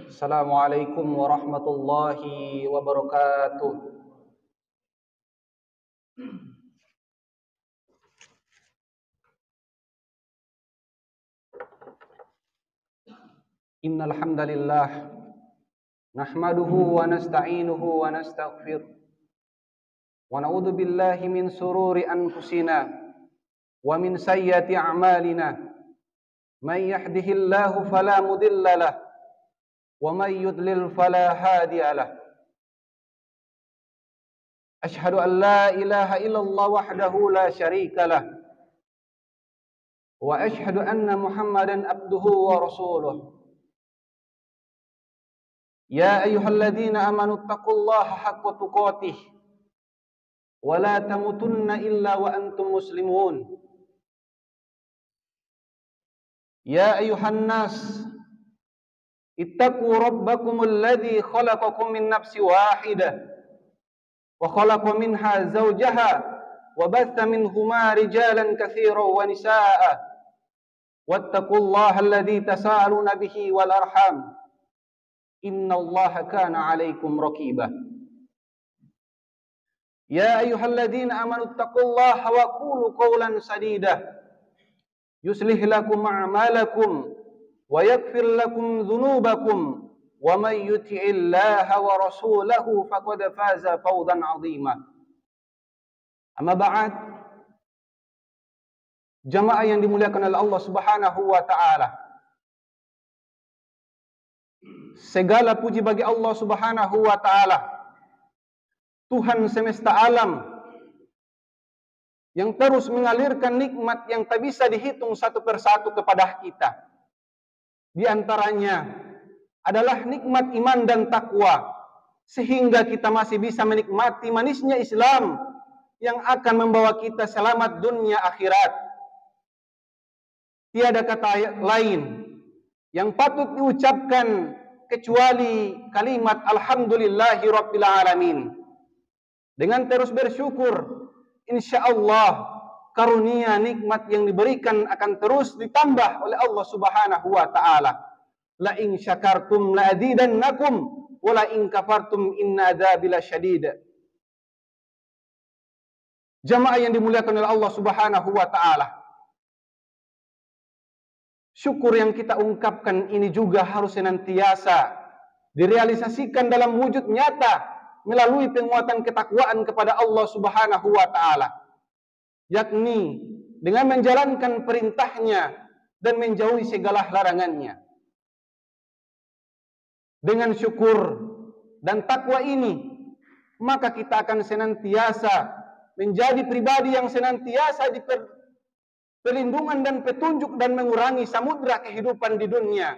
Assalamualaikum warahmatullahi wabarakatuh. Innal hamdalillah nahmaduhu wa nasta'inuhu wa nastaghfir wa na'udzu billahi min sururi anfusina wa min sayyiati a'malina. Man yahdihillahu fala mudilla lahu wa man yudlil fala hadiya lahu. Ashhadu an la ilaha illallah wahdahu la syarika lah wa ashhadu anna Muhammadan abduhu wa rasuluh. Ya ayyuhalladzina amanu taqullaha haqqa tuqatih wa la tamutunna illa wa antum muslimun. Ya ayyuhan nas ittaqu rabbakumul ladzi khalaqakum min nafsin wahidah wa khalaqa minha zawjaha wa batha minhuma rijalan katsiran wa nisaa'a wattaqullaha alladzi tasaaluna bihi wal arham innallaha kana 'alaikum raqiba. Ya ayyuhalladzina amanu taqullaha wa qulu qawlan sadida yuslih lakum a'malakum wa yaghfir lakum dhunubakum wa may yuti'illaha wa rasulahu faqad faza fawzan 'azima. Amma ba'd. Jamaah yang dimuliakan oleh Allah Subhanahu wa taala. Segala puji bagi Allah Subhanahu wa taala, Tuhan semesta alam, yang terus mengalirkan nikmat yang tak bisa dihitung satu persatu kepada kita. Di antaranya adalah nikmat iman dan takwa, sehingga kita masih bisa menikmati manisnya Islam yang akan membawa kita selamat dunia akhirat. Tiada kata lain yang patut diucapkan kecuali kalimat alhamdulillahi rabbil alamin. Dengan terus bersyukur, insyaallah karunia nikmat yang diberikan akan terus ditambah oleh Allah Subhanahu wa taala. La in syakartum la azidannakum wa la in kafartum inna adzabi lasyadid. Jamaah yang dimuliakan oleh Allah Subhanahu wa taala, syukur yang kita ungkapkan ini juga harus senantiasa direalisasikan dalam wujud nyata melalui penguatan ketakwaan kepada Allah Subhanahu wa taala, yakni dengan menjalankan perintahnya dan menjauhi segala larangannya. Dengan syukur dan takwa ini, maka kita akan senantiasa menjadi pribadi yang senantiasa perlindungan dan petunjuk dan mengurangi samudra kehidupan di dunia,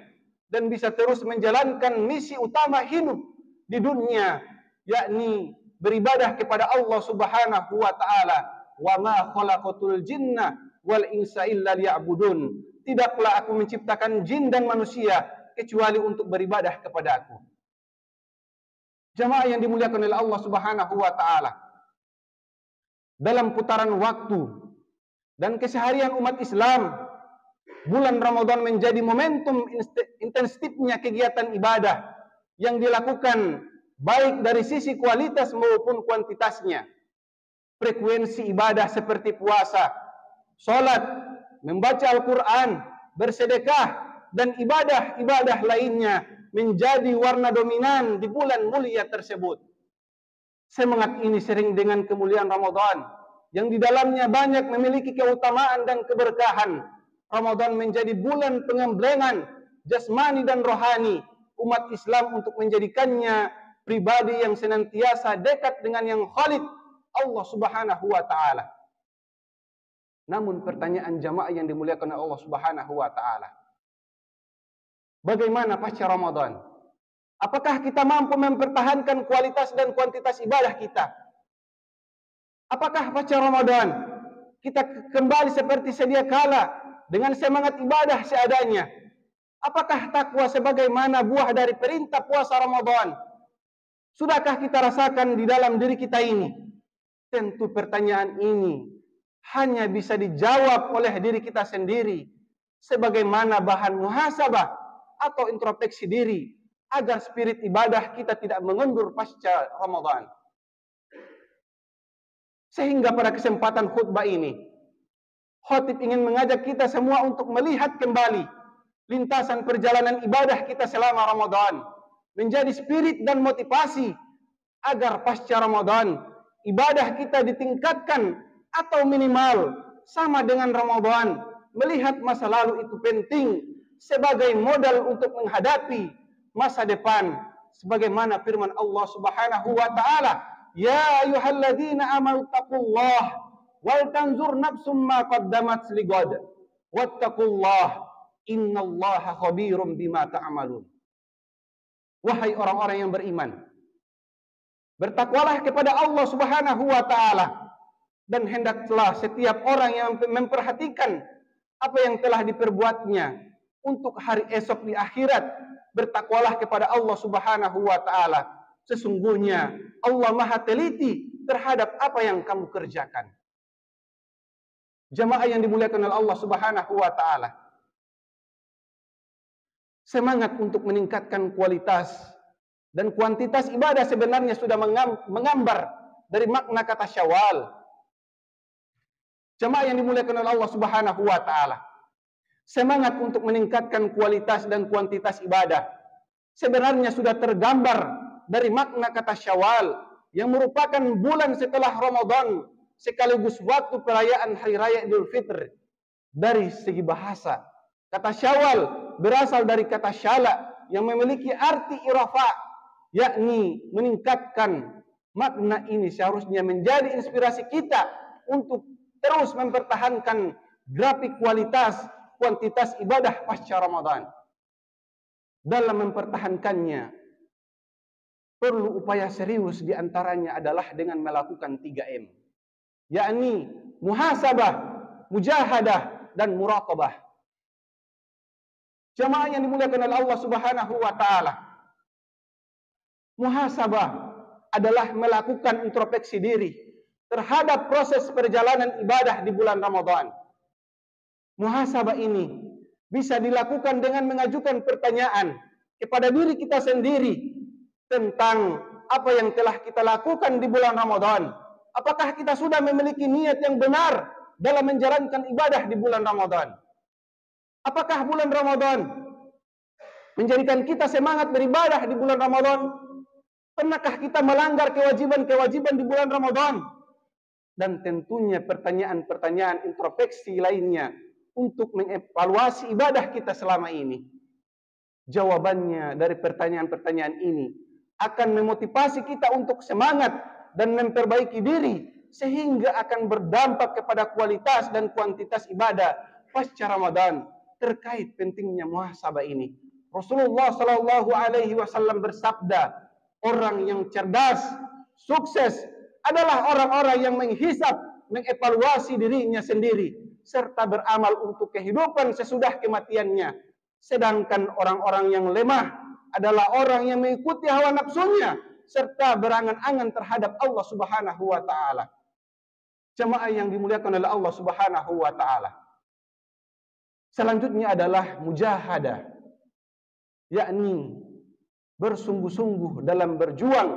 dan bisa terus menjalankan misi utama hidup di dunia, yakni beribadah kepada Allah Subhanahu wa taala. Wa ma khalaqatul jinna wal insa illa liya'budun. Tidaklah aku menciptakan jin dan manusia kecuali untuk beribadah kepada aku. Jamaah yang dimuliakan oleh Allah Subhanahu wa taala, dalam putaran waktu dan keseharian umat Islam, bulan Ramadan menjadi momentum intensifnya kegiatan ibadah yang dilakukan baik dari sisi kualitas maupun kuantitasnya. Frekuensi ibadah seperti puasa, sholat, membaca Al-Quran, bersedekah, dan ibadah-ibadah lainnya menjadi warna dominan di bulan mulia tersebut. Semangat ini sering dengan kemuliaan Ramadan, yang di dalamnya banyak memiliki keutamaan dan keberkahan. Ramadan menjadi bulan pengemblengan jasmani dan rohani umat Islam untuk menjadikannya pribadi yang senantiasa dekat dengan yang Khalid, Allah Subhanahu wa taala. Namun pertanyaan jamaah yang dimuliakan Allah Subhanahu wa taala, bagaimana pasca Ramadan? Apakah kita mampu mempertahankan kualitas dan kuantitas ibadah kita? Apakah pasca Ramadan kita kembali seperti sedia kala dengan semangat ibadah seadanya? Apakah takwa sebagaimana buah dari perintah puasa Ramadan sudahkah kita rasakan di dalam diri kita ini? Tentu pertanyaan ini hanya bisa dijawab oleh diri kita sendiri sebagaimana bahan muhasabah atau introspeksi diri agar spirit ibadah kita tidak mengendur pasca Ramadan. Sehingga pada kesempatan khutbah ini, khatib ingin mengajak kita semua untuk melihat kembali lintasan perjalanan ibadah kita selama Ramadan, menjadi spirit dan motivasi agar pasca Ramadan ibadah kita ditingkatkan atau minimal sama dengan Ramadan. Melihat masa lalu itu penting sebagai modal untuk menghadapi masa depan, sebagaimana firman Allah Subhanahu wa taala, ya ayyuhalladzina amanu taqullah wal tanzur nafsum ma qaddamat ligad wattaqullah innallaha khabirum bima ta'malun. Wahai orang-orang yang beriman, bertakwalah kepada Allah Subhanahu wa taala, dan hendaklah setiap orang yang memperhatikan apa yang telah diperbuatnya untuk hari esok di akhirat. Bertakwalah kepada Allah Subhanahu wa taala. Sesungguhnya Allah Maha teliti terhadap apa yang kamu kerjakan. Jamaah yang dimuliakan oleh Allah Subhanahu wa taala, semangat untuk meningkatkan kualitas dan kuantitas ibadah sebenarnya sudah menggambar dari makna kata Syawal. Jamaah yang dimuliakan oleh Allah Subhanahu wa taala, semangat untuk meningkatkan kualitas dan kuantitas ibadah sebenarnya sudah tergambar dari makna kata Syawal, yang merupakan bulan setelah Ramadan sekaligus waktu perayaan Hari Raya Idul Fitri. Dari segi bahasa, kata Syawal berasal dari kata syala yang memiliki arti irafa, yakni meningkatkan. Makna ini seharusnya menjadi inspirasi kita untuk terus mempertahankan grafik kuantitas ibadah pasca Ramadan. Dalam mempertahankannya perlu upaya serius, diantaranya adalah dengan melakukan 3M, yakni muhasabah, mujahadah, dan muraqabah. Jamaah yang dimuliakan oleh Allah Subhanahu wa taala, muhasabah adalah melakukan introspeksi diri terhadap proses perjalanan ibadah di bulan Ramadan. Muhasabah ini bisa dilakukan dengan mengajukan pertanyaan kepada diri kita sendiri tentang apa yang telah kita lakukan di bulan Ramadan. Apakah kita sudah memiliki niat yang benar dalam menjalankan ibadah di bulan Ramadan? Apakah bulan Ramadan menjadikan kita semangat beribadah di bulan Ramadan? Pernahkah kita melanggar kewajiban-kewajiban di bulan Ramadan? Dan tentunya pertanyaan-pertanyaan introspeksi lainnya untuk mengevaluasi ibadah kita selama ini. Jawabannya dari pertanyaan-pertanyaan ini akan memotivasi kita untuk semangat dan memperbaiki diri, sehingga akan berdampak kepada kualitas dan kuantitas ibadah pasca Ramadan. Terkait pentingnya muhasabah ini, Rasulullah Shallallahu Alaihi Wasallam bersabda, orang yang cerdas, sukses adalah orang-orang yang menghisap, mengevaluasi dirinya sendiri, serta beramal untuk kehidupan sesudah kematiannya. Sedangkan orang-orang yang lemah adalah orang yang mengikuti hawa nafsunya, serta berangan-angan terhadap Allah Subhanahu wa taala. Jemaah yang dimuliakan oleh Allah Subhanahu wa taala, selanjutnya adalah mujahadah, yakni bersungguh-sungguh dalam berjuang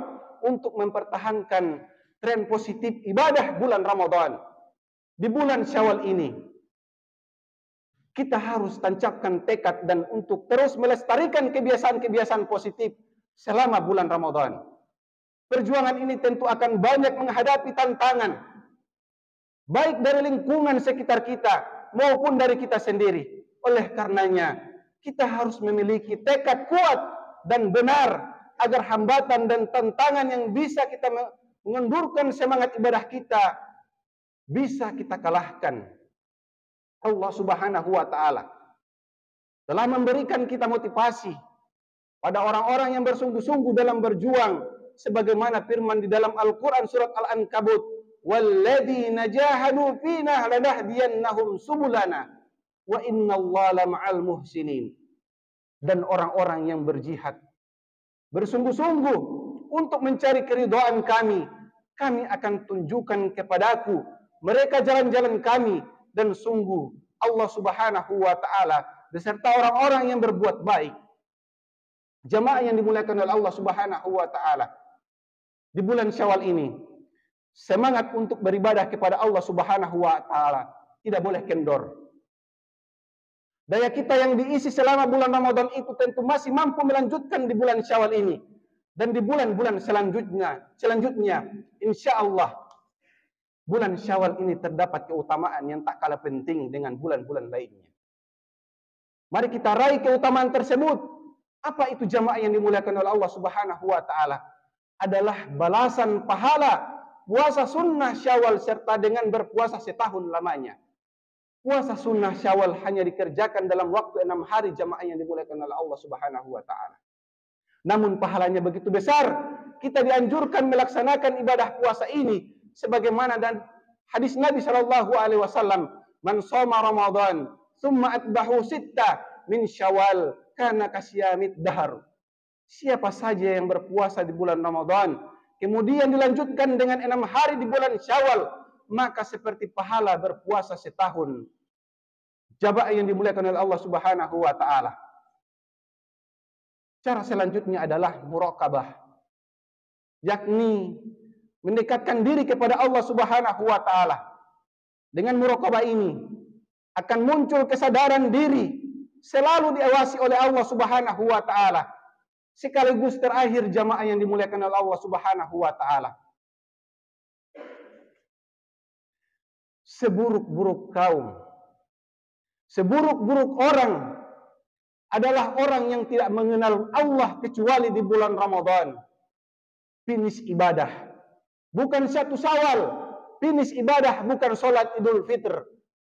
untuk mempertahankan tren positif ibadah bulan Ramadan. Di bulan Syawal ini kita harus tancapkan tekad dan untuk terus melestarikan kebiasaan-kebiasaan positif selama bulan Ramadan. Perjuangan ini tentu akan banyak menghadapi tantangan, baik dari lingkungan sekitar kita maupun dari kita sendiri. Oleh karenanya, kita harus memiliki tekad kuat dan benar agar hambatan dan tantangan yang bisa kita mengendurkan semangat ibadah kita bisa kita kalahkan. Allah Subhanahu wa taala telah memberikan kita motivasi pada orang-orang yang bersungguh-sungguh dalam berjuang, sebagaimana firman di dalam Al-Qur'an surat Al-Ankabut, walladzina jahadu fina lanahdiyannahum subulana wa innallaha ma'al muhsinin. Dan orang-orang yang berjihad bersungguh-sungguh untuk mencari keridhaan kami, kami akan tunjukkan kepadaku mereka jalan-jalan kami, dan sungguh Allah Subhanahu wa taala beserta orang-orang yang berbuat baik. Jamaah yang dimuliakan oleh Allah Subhanahu wa taala. Di bulan Syawal ini, semangat untuk beribadah kepada Allah Subhanahu wa taala tidak boleh kendor. Daya kita yang diisi selama bulan Ramadan itu tentu masih mampu melanjutkan di bulan Syawal ini dan di bulan-bulan selanjutnya insya Allah bulan Syawal ini terdapat keutamaan yang tak kalah penting dengan bulan-bulan lainnya. Mari kita raih keutamaan tersebut. Apa itu jamaah yang dimuliakan oleh Allah Subhanahu wa taala? Adalah balasan pahala puasa sunnah Syawal serta dengan berpuasa setahun lamanya. Puasa sunnah Syawal hanya dikerjakan dalam waktu 6 hari, jamaah yang dimuliakan oleh Allah Subhanahu wa taala. Namun pahalanya begitu besar. Kita dianjurkan melaksanakan ibadah puasa ini sebagaimana dan hadis Nabi sallallahu alaihi wasallam, "Man shoma Ramadan, tsumma atbahu sitta min Syawal, kana kasyamid dahar." Siapa saja yang berpuasa di bulan Ramadan, kemudian dilanjutkan dengan 6 hari di bulan Syawal, maka seperti pahala berpuasa setahun. Jamaah yang dimuliakan oleh Allah Subhanahu wa taala. Cara selanjutnya adalah muraqabah, yakni mendekatkan diri kepada Allah Subhanahu wa taala. Dengan muraqabah ini akan muncul kesadaran diri selalu diawasi oleh Allah Subhanahu wa taala. Sekaligus terakhir, jamaah yang dimuliakan oleh Allah Subhanahu wa taala, seburuk-buruk kaum, seburuk-buruk orang adalah orang yang tidak mengenal Allah kecuali di bulan Ramadan. Finish ibadah bukan 1 Syawal, finish ibadah bukan sholat Idul Fitr.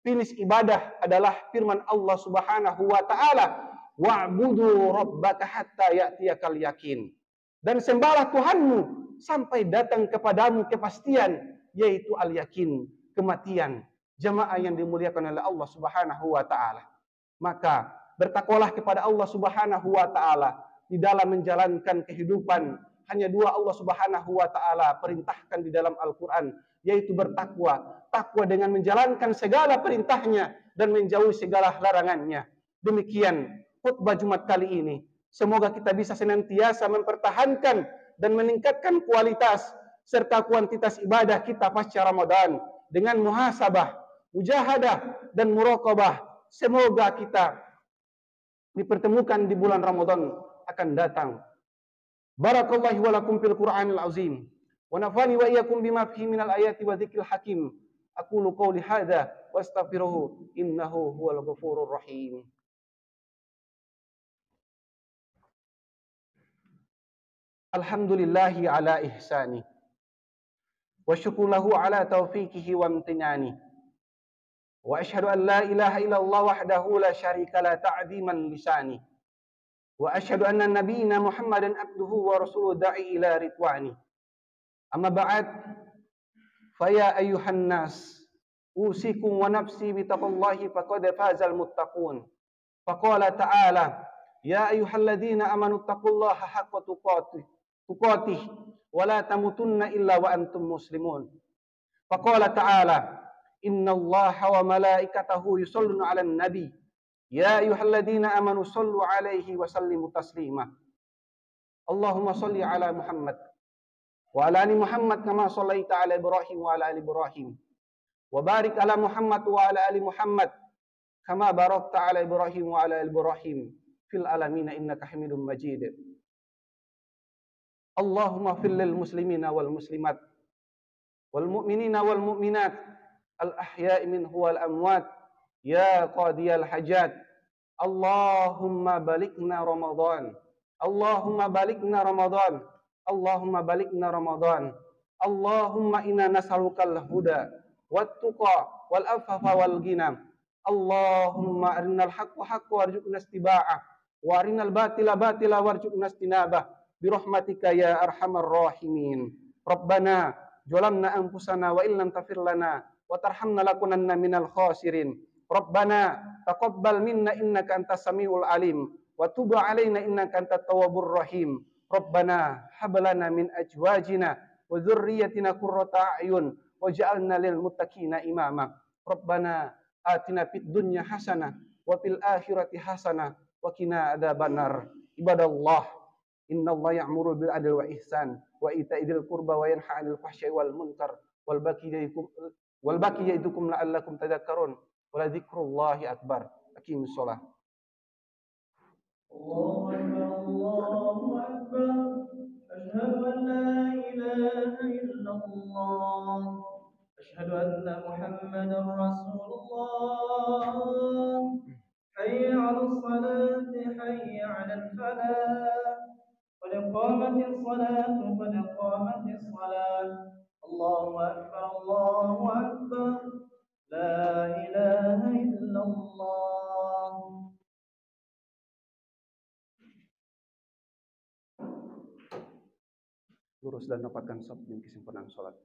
Finish ibadah adalah firman Allah Subhanahu wa taala, "Wa'budu rabbaka hatta ya'tiyakal yakin." Dan sembahlah Tuhanmu sampai datang kepadamu kepastian, yaitu al-yakin, kematian. Jamaah yang dimuliakan oleh Allah Subhanahu wa taala. Maka bertakwalah kepada Allah Subhanahu wa taala di dalam menjalankan kehidupan. Hanya 2 Allah Subhanahu wa taala perintahkan di dalam Al-Qur'an, yaitu bertakwa. Takwa dengan menjalankan segala perintahnya dan menjauhi segala larangannya. Demikian khutbah Jumat kali ini. Semoga kita bisa senantiasa mempertahankan dan meningkatkan kualitas serta kuantitas ibadah kita pasca Ramadan dengan muhasabah, mujahadah dan muraqabah. Semoga kita dipertemukan di bulan Ramadan akan datang. Barakallahu wa lakum fil Qur'anil azim wa nafani wa iyyakum bima fihi minal ayati wa dzikril hakim. Aqulu qawli hadza wa astaghfiruhu innahu huwal ghafurur rahim. Alhamdulillahi ala ihsani wa syukurulahu ala taufiqihi wa amtinani wa ashhadu an la ilaha illallah wahdahu la syarika la ta'ziman lisani wa ashhadu anna nabiyyina Muhammadan abduhu wa rasuluhu da'i ila ridwani. Amma ba'd, fa ya ayyuhan nas usikum wa nafsi bi taqwallahi faqad fazal muttaqun. Faqala ta'ala, ya ayyuhalladzina amanu taqullaha haqqa tuqatih wa la tamutunna illa wa antum muslimun. Faqala ta'ala, innallaha wa malaikatahu yusholluna 'alan nabi ya ayyuhalladzina amanu shallu 'alaihi wa sallimu taslima. Allahumma shalli 'ala Muhammad wa 'ala ali Muhammad kama shallaita 'ala Ibrahim wa 'ala ali Ibrahim wa barik 'ala Muhammad wa 'ala ali Muhammad kama barakta 'ala Ibrahim wa 'ala ali Ibrahim fil alamin innaka Hamidum Majid. Allahumma fil lil muslimina wal muslimat wal mu'minina wal mu'minat al ahya'i minhu wal amwat ya qadiyal hajat. Allahumma balikna Ramadan, Allahumma balikna Ramadan, Allahumma balikna Ramadan. Allahumma inna nas'alukal huda wat tuqa wal afafa wal ghina. Allahumma arinal haqqa haqqan warzuqna ittiba'ah wa arinal batila batila warzuqna istinabah birahmatika ya arhamar rahimin. Rabbana zalamna anfusana wa illam taghfir lana wa tarhamna lakunanna minal khasirin. Rabbana taqabbal minna innaka antas samiul alim wa tub alaina innaka antat tawwabur rahim. Rabbana hab lana min azwajina wa dzurriyyatina qurrata a'yun waj'alna lil muttaqina imama. Rabbana atina fid dunya hasanah wa fil akhirati hasanah wa qina adzabannar. Ibadallah, Innallaha ya'muru bil adli wa ihsan wa ita'i dzil qurba wa yanha 'anil fahsya'i wal munkar wal baghi ya'idukum la'allakum tadhakkarun. Wa la dzikrullahi akbar. Aqimus shalah. Allahu akbar, Allahu akbar. Asyhadu an la ilaha illallah. Asyhadu anna Muhammadar Rasulullah. Hayya 'alas salati, hayya 'alal falah. قد قامت الصلاة قد قامت الصلاة. الله أكبر الله أكبر. لا إله إلا الله. Lurus dan rapatkan shaf demi kesempurnaan salat.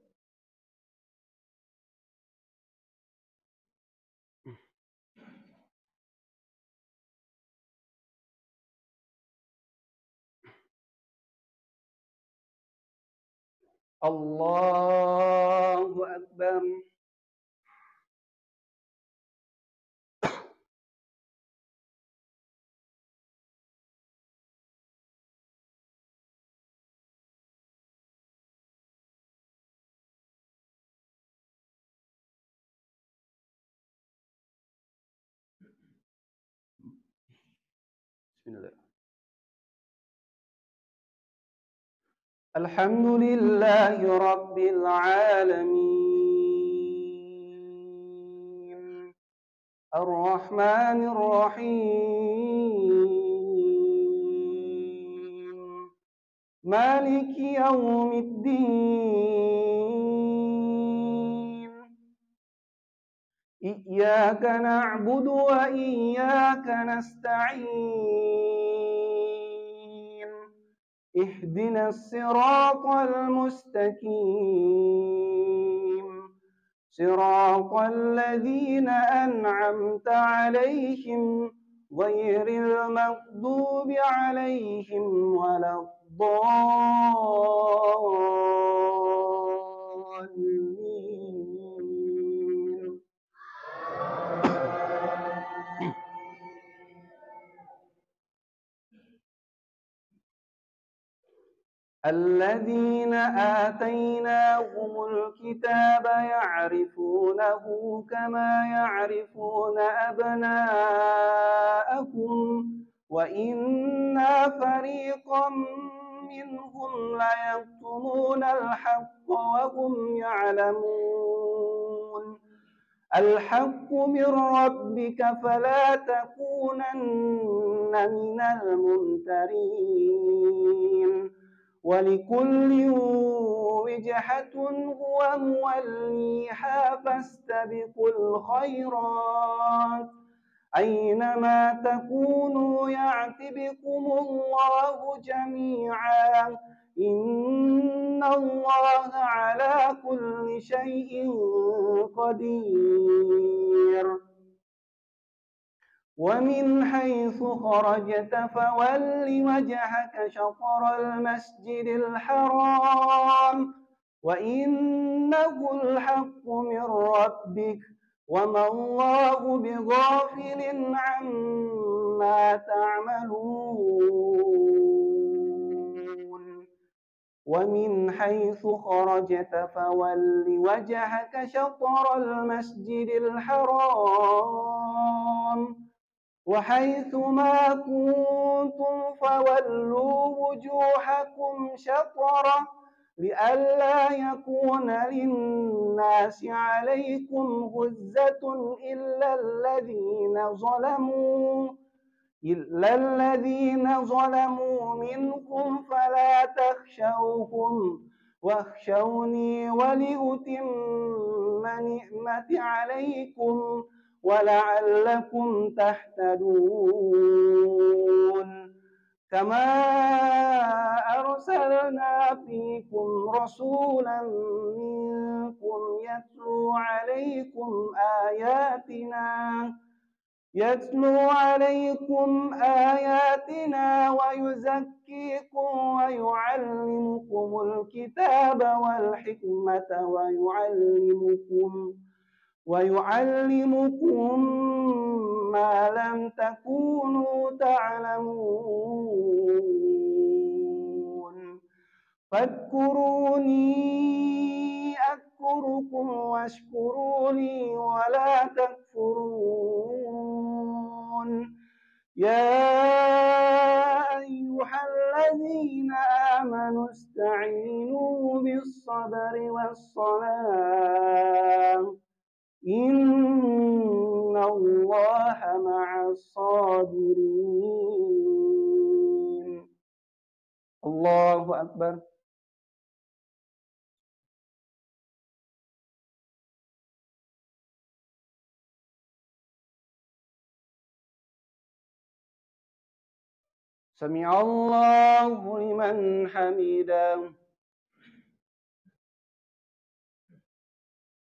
Allahu akbar. Bismillah. Alhamdulillahi rabbil alamin. Ar-Rahmanir Rahim. Maliki yaumiddin. Iyyaka na'budu wa iyyaka nasta'in. اهدنا الصراط المستقيم صراط الذين أنعمت عليهم غير المغضوب عليهم ولا الضالين. الذين آتيناهم الكتاب يعرفونه كما يعرفون أبناءهم وإن فريقا منهم ليكتمون الحق وهم يعلمون. الحق من ربك فلا تكونن من الممترين. ولكل وجهة هو موليها فاستبقوا الخيرات أينما تكونوا يأت بكم الله جميعا إن الله على كل شيء قدير. ومن حيث خرجت فول وجهك شطر المسجد الحرام وإنه الحق من ربك وما الله بغافل عما تعملون. ومن حيث خرجت فول وجهك شطر المسجد الحرام وحيث ما كنتم فولوا وجوهكم شطرة لئلا يكون للناس عليكم غزة إلا الذين ظلموا منكم فلا تخشوهم واخشوني ولأتم نعمتي عليكم ولعلكم تهتدون. كما أرسلنا فيكم رسولا منكم يتلو عليكم آياتنا ويزكيكم ويعلمكم الكتاب والحكمة ويعلمكم ما لم تكونوا تعلمون. فاذكروني أذكركم واشكروا لي ولا تكفرون. يا أيها الذين آمنوا استعينوا بالصبر والصلاة إن الله مع الصابرين. الله أكبر. سمع الله لمن حمده.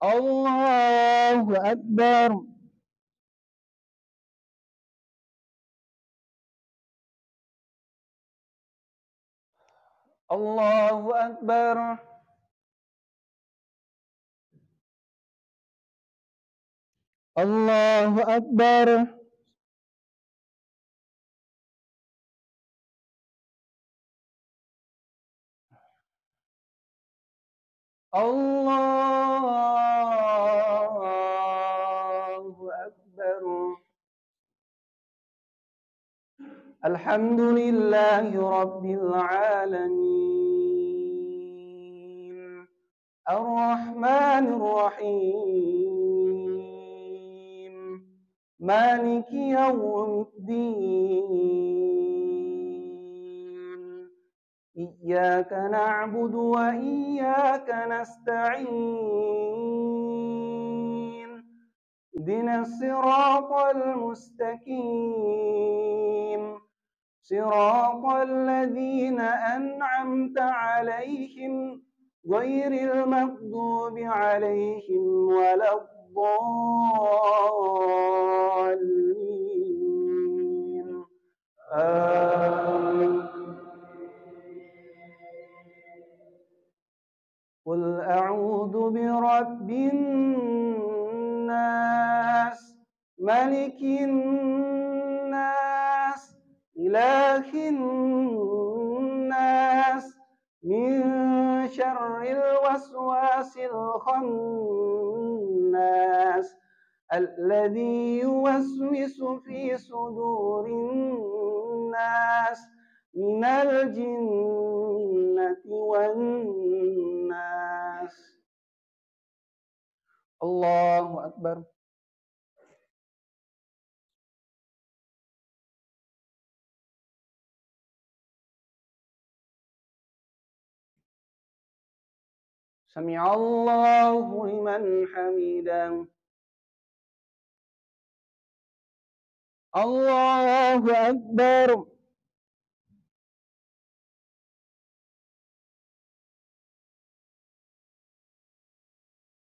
الله أكبر. الله أكبر. الله أكبر. الله أكبر. الحمد لله رب العالمين الرحمن الرحيم مالك يوم الدين إياك نعبد وإياك نستعين اهدنا الصراط المستقيم صراط الذين أنعمت عليهم غير المغضوب عليهم ولا الضالين. آمين. قل أعوذ برب الناس ملك الناس إله الناس من شر الوسواس الخناس الذي يوسوس في صدور الناس من الجنة والناس. الله أكبر. سمع الله لمن حمده. الله أكبر.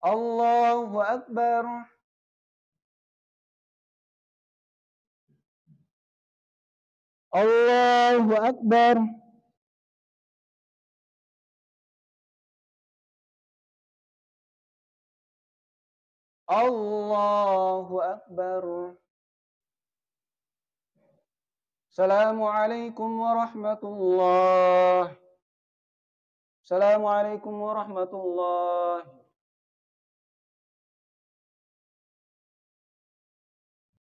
الله أكبر. الله أكبر. الله أكبر. السلام عليكم ورحمة الله. السلام عليكم ورحمة الله.